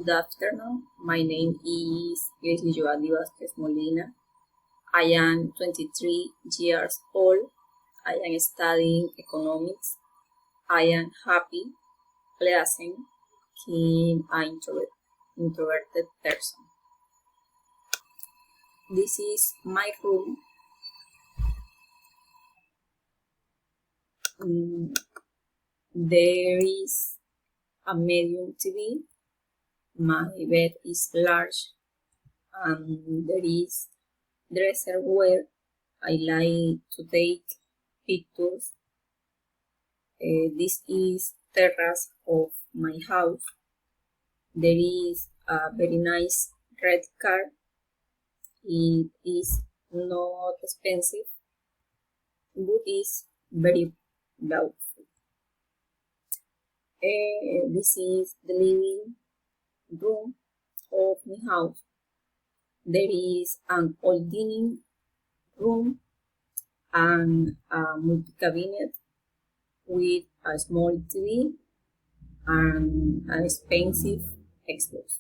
Good afternoon. My name is Joanny Vázquez Molina. I am 23 years old. I am studying economics. I am happy, pleasant, keen, and introverted person. This is my room. There is a medium TV. My bed is large, and there is dresser where I like to take pictures. This is terrace of my house. There is a very nice red car. It is not expensive, but is very beautiful. This is the living room of my house. There is an old dining room and a multi-cabinet with a small TV and an expensive Xbox.